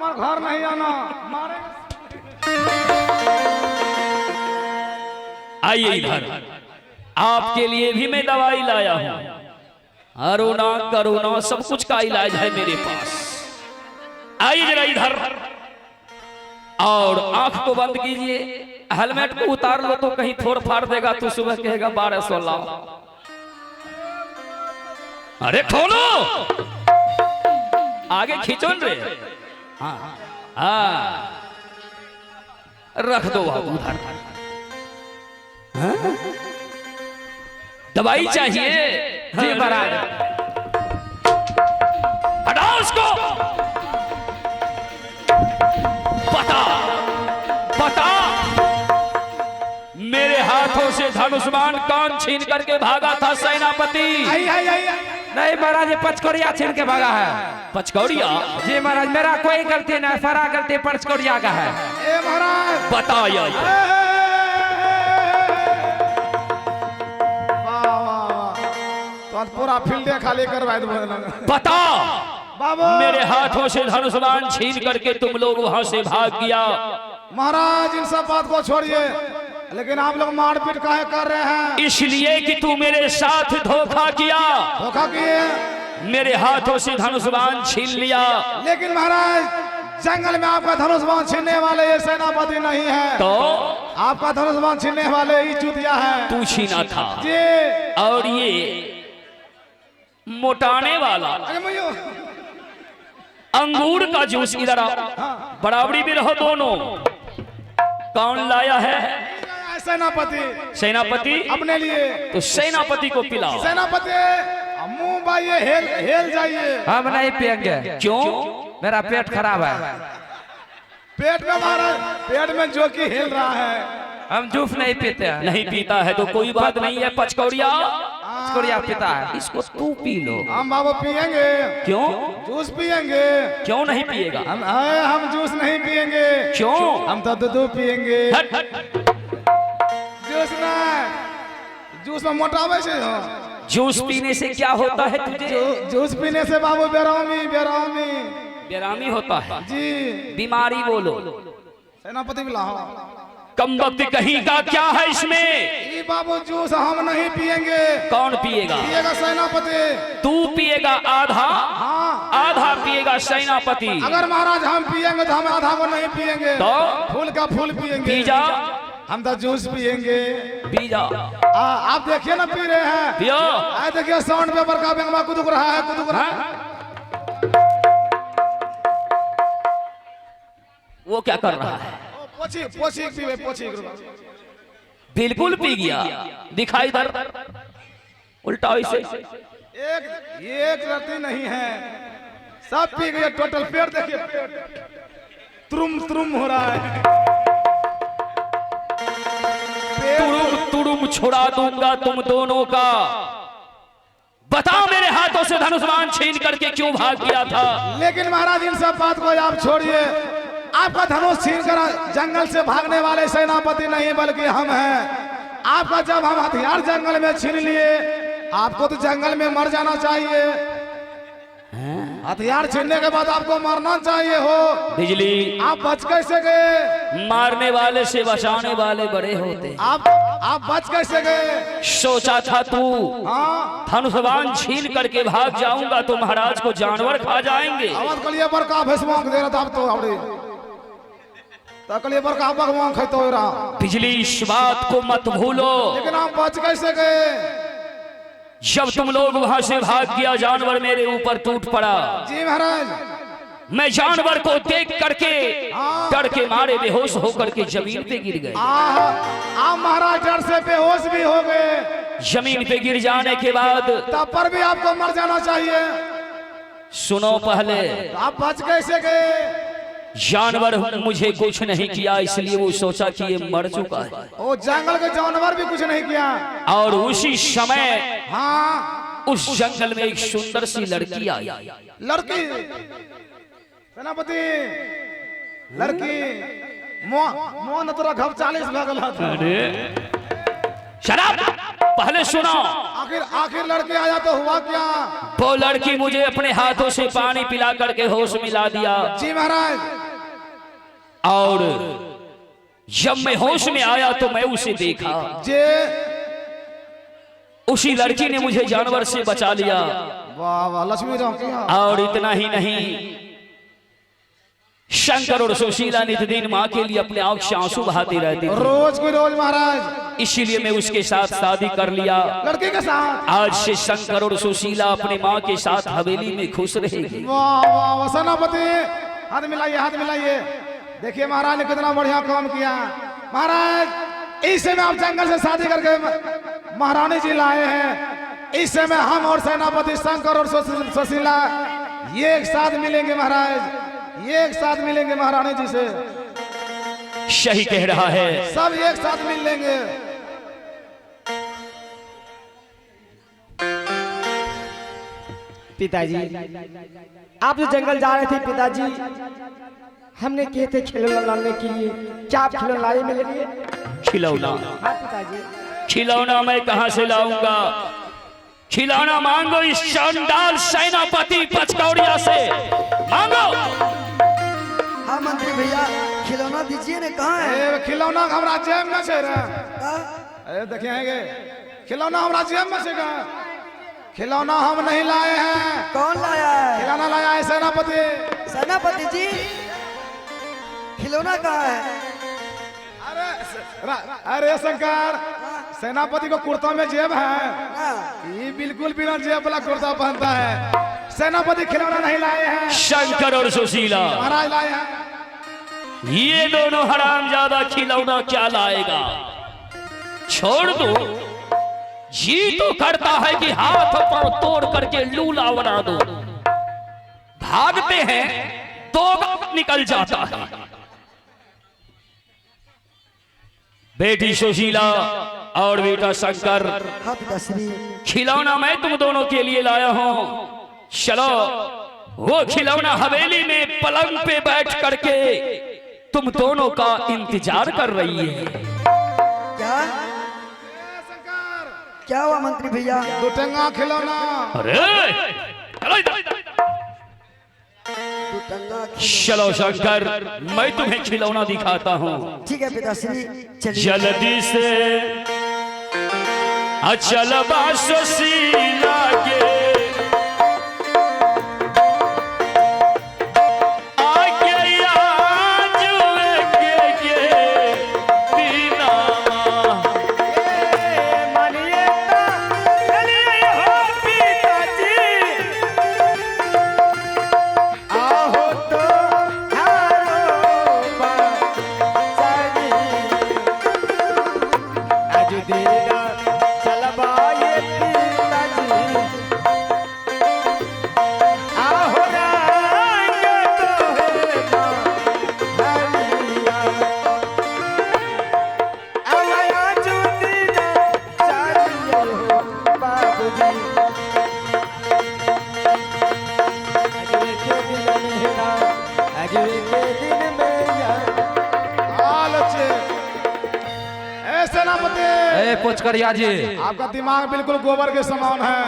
घर नहीं आना मारे। आइए इधर, आपके लिए भी मैं दवाई लाया हूं। अरुणा करुणा सब कुछ का इलाज है मेरे पास। आइए जरा इधर और आंख को बंद कीजिए। हेलमेट को उतार लो तो कहीं फोड़ फाड़ देगा तो सुबह कहेगा 1200 अरे खोलो, आगे खींचो रे। हाँ हाँ रख दो बाबू उधर। हाँ? दवाई चाहिए जी महाराज। हटाओ उसको। बता बता मेरे हाथों से धनुष्मान कौन छीन करके भागा था सेनापति? नहीं महाराज, ये पचकोरिया छीन के भागा है। पचकौड़िया? जी महाराज, मेरा कोई गलती नहीं, सारा गलती पचकोरिया का है। ए महाराज बताया तो पूरा फील्ड खाली करवा दो। बता बाबू मेरे हाथों से धनुष्मान छीन करके तुम लोग वहां से भाग गया। महाराज इन सब बात को छोड़िए, लेकिन आप लोग मारपीट काहे कर रहे हैं? इसलिए कि तू मेरे साथ धोखा किया। धोखा किए? मेरे हाथों से धनुष्मान छीन लिया। लेकिन महाराज जंगल में आपका धनुष्मान छीनने वाले ये सेनापति नहीं है, तो आपका धनुष्मान छीनने वाले ही चूतिया है। तू छीना था जी। और ये मोटाने वाला अंगूर का जूस इधर आओ, बराबरी में रहो दोनों। कौन लाया है? सेनापति। सेनापति अपने लिए। तो सेनापति को पिलाओ। सेनापति मुंह बाइये हेल जाइए। हम नहीं पियेंगे। क्यों? मेरा पेट खराब है। पेट में महाराज, पेट में जो कि हिल रहा है। हम जूस नहीं पीते हैं। नहीं पीता है तो कोई बात नहीं है। पचकौड़िया पचकोरिया पीता है। इसको तू पी लो। हम बाबू पियेंगे। क्यों? जूस पियेंगे। क्यों नहीं पिएगा? हम जूस नहीं पियेंगे। क्यों? हम तो दूध पियेंगे। हट हट। जूस ना, जूस में मोटावे से हो। जूस पीने से क्या होता है तुझे? जूस पीने से बाबू बेरामी बेरामी बेरामी होता है जी। बीमारी बोलो। सेनापति भी लाओ। कम वक्त कहीं का क्या है इसमें? ये बाबू जूस हम नहीं पियेंगे। कौन पिएगा? पिएगा सेनापति। तू पिएगा आधा, हाँ। आधा पिएगा सेनापति। अगर महाराज हम पियेंगे तो हम आधा को नहीं पियेंगे, तो फूल का फूल पियेंगे। पी जा। हम तो जूस पियेंगे। पी जा। आप देखिए ना पी रहे हैं। पियो। आए देखिए साउंड पेपर का बेंगवा कुदुक रहा है, कुदुक रहा है। वो क्या कर रहा है? पोछी पोछी पीवे पोछी। बिल्कुल पी गया। दिखाई इधर उल्टा ऐसे। एक रत्ती नहीं है, सब पी गए टोटल। पेट देखिए, पेट तुरुम तुरुम हो रहा है। तुरुम तुरुम छुड़ा दूंगा तुम दोनों का। बताओ मेरे हाथों से धनुष्मान छीन करके क्यों भाग गया था? लेकिन महाराज इन सब बात को आप छोड़िए। आपका धनुष छीन कर जंगल से भागने वाले सेनापति नहीं बल्कि हम हैं। आपका जब हम हथियार जंगल में छीन लिए, आपको तो जंगल में मर जाना चाहिए। हथियार छीनने के बाद आपको मरना चाहिए हो। बिजली, आप बच कैसे गए? मारने वाले से बचाने वाले बड़े होते। आप बच कैसे गए? सोचा था तू हाँ। धनुष्मान छीन करके भाग जाऊंगा तो महाराज को जानवर खा जाएंगे। आवाज कलिए पर का भस्मांक दे रहा था। आप तो आवड़े तकलिए पर का भगवान खैतो रहा। बिजली, इस बात को मत भूलो। लेकिन आप बच कैसे गए? जब तुम लोग वहां से भाग गया, जानवर मेरे ऊपर टूट पड़ा। जी महाराज। मैं जानवर को देख करके डर के मारे बेहोश होकर के जमीन पे गिर गए। आप महाराज डर से बेहोश भी हो गए। जमीन पे गिर जाने के बाद तब पर भी आपको मर जाना चाहिए। सुनो पहले, आप बच कैसे गए? जानवर मुझे कुछ नहीं किया, इसलिए वो सोचा कि ये मर चुका है। वो जंगल के जानवर भी कुछ नहीं किया। और उसी समय हाँ, उस जंगल में एक सुंदर सी लड़की आई। लड़की? सेनापति लड़की मोह न तोरा घब 40 भगल। शराब पहले सुनो। आखिर आखिर लड़के आया तो हुआ क्या? वो लड़की मुझे अपने हाथों से पानी पिला करके होश मिला दिया। जी महाराज। और जब मैं होश में आया तो मैं उसे देखा। जे उसी लड़की ने मुझे जानवर से बचा लिया। वाह वाह लक्ष्मी राम क्या? और इतना ही नहीं, शंकर और सुशीला नित दिन माँ के लिए अपने आंख से आंसू बहाते रहते थे। रोज की रोज महाराज। इसीलिए मैं उसके साथ शादी कर लिया। लड़के के साथ? आज से शंकर और सुशीला अपने माँ के साथ हवेली में खुश रहेगी। वाह वाह वाह सेनापति, हाथ मिलाइए हाथ मिलाइए। देखिए महाराज ने कितना बढ़िया काम किया। महाराज इस समय आप जंगल से शादी करके महारानी जी लाए हैं। इस समय हम और सेनापति शंकर और सुशीला ये एक साथ मिलेंगे महाराज, ये एक साथ मिलेंगे महारानी जी से। सही कह रहा है। सब एक साथ मिल लेंगे। पिताजी, आप जो जंगल जा रहे थे पिताजी, हमने कहे थे खिलौना लाने के लिए, क्या आप खिलौना लाए मेरे लिए? खिलौना? हाँ पिताजी। खिलौना मैं कहां से लाऊंगा? खिलौना मांगो इस चंडाल सेनापति पचकौड़िया से, मांगो। हाँ मंत्री भैया, खिलौना दीजिए ने कहाँ है? खिलौना हमारा जेब में से रहा। कहाँ? देखिए खिलौना हमारा जेब में से कहा। खिलौना हम नहीं लाए हैं। कौन लाया है? खिलौना लाया है सेनापति। सेनापति जी, खिलौना कहाँ है? अरे शंकर, सेनापति को कुर्ता में जेब है। हाँ। ये बिल्कुल बिना जेब वाला कुर्ता पहनता है। सेनापति खिलौना नहीं लाए हैं। शंकर और सुशीला महाराज लाए हैं। ये दोनों हरामजादा खिलौना क्या लाएगा? छोड़ दो, जी तो करता है कि हाथ पर तोड़ करके लूला बना दो। भागते हैं तो निकल जाता है। बेटी सुशीला और बेटा शंकर, हाँ पिताश्री। खिलौना मैं तुम दोनों के लिए लाया हूं। चलो, वो खिलौना हवेली में पलंग पे बैठ करके तुम दोनों का इंतजार कर रही है। क्या? क्या हुआ मंत्री भैया? दुटंगा खिलौना। अरे चलो इधर। दुटंगा चलो शंकर, मैं तुम्हें खिलौना दिखाता हूँ। ठीक है पिताश्री, चलिए। जल्दी से अचल सुशीला के पुचकरिया जी, आपका दिमाग बिल्कुल गोबर के समान है।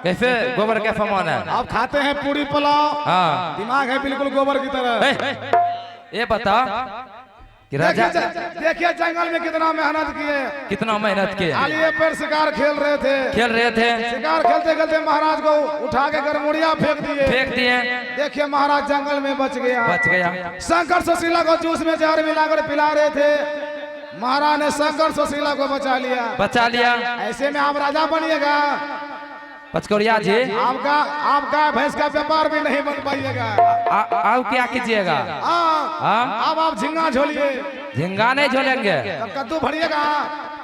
कैसे गोबर के समान है? आप खाते हैं पूरी पुलाव। हाँ। दिमाग है बिल्कुल गोबर की तरह। ये बता कि राजा देखिए जंगल में कितना मेहनत किए, कितना मेहनत किए। आलिए पर शिकार खेल रहे थे। शिकार खेलते खेलते महाराज को उठा के गरमुड़िया फेंक दिए। देखिए महाराज जंगल में बच गया। शंकर सुशीला को जूस में जहर मिलाकर पिला रहे थे। महाराज ने शंकर सुशीला को बचा लिया। ऐसे में आप राजा बनिएगा। पचकौड़िया जी, आपका भैंस का व्यापार भी नहीं बन पाइएगा। आप क्या कीजिएगा? अब आप झिंगा झोलिए। झिंगा नहीं झोलेंगे, कद्दू भरिएगा।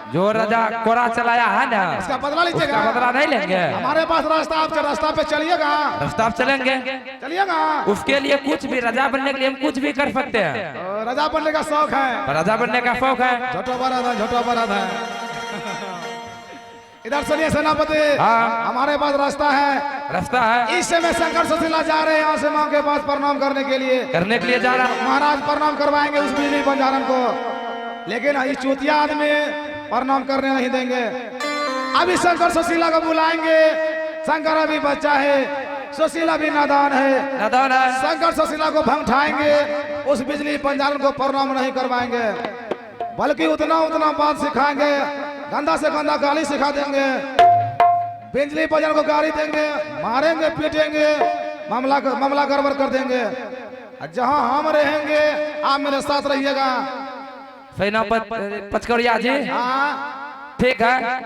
जो राजा कोरा चलाया है ना, उसका बदला लीजिएगा। उसका बदला नहीं लेंगे। हमारे पास रास्ता पे चलिएगा। रास्ता पे चलिएगा। उसके लिए कुछ भी, राजा बनने के लिए हम कुछ भी कर सकते हैं। राजा बनने का शौक है। राजा बनने का शौक है। छोटा बड़ा था। इधर सुनिए सेनापति, हमारे पास रास्ता है। इस समय शंकर सुशीला जा रहे हैं यहाँ से माँ के पास प्रणाम करने के लिए जा रहा है। महाराज प्रणाम करवाएंगे उस बिजली बंजारन को, लेकिन इस चूतिया आदमी प्रणाम करने नहीं देंगे। अभी शंकर सुशीला को बुलाएंगे। शंकर अभी बच्चा है, सुशीला भी नादान है। नादान है। शंकर सुशीला को भंगठाएंगे, उस बिजली पंजाल को प्रणाम नहीं करवाएंगे, बल्कि उतना उतना बात सिखाएंगे, गंदा से गंदा गाली सिखा देंगे, बिजली पंजाल को गाली देंगे, मारेंगे, पीटेंगे, मामला गड़बड़ कर देंगे। जहां हम रहेंगे आप मेरे साथ रहिएगा। पचकरिया जी हाँ ठीक है।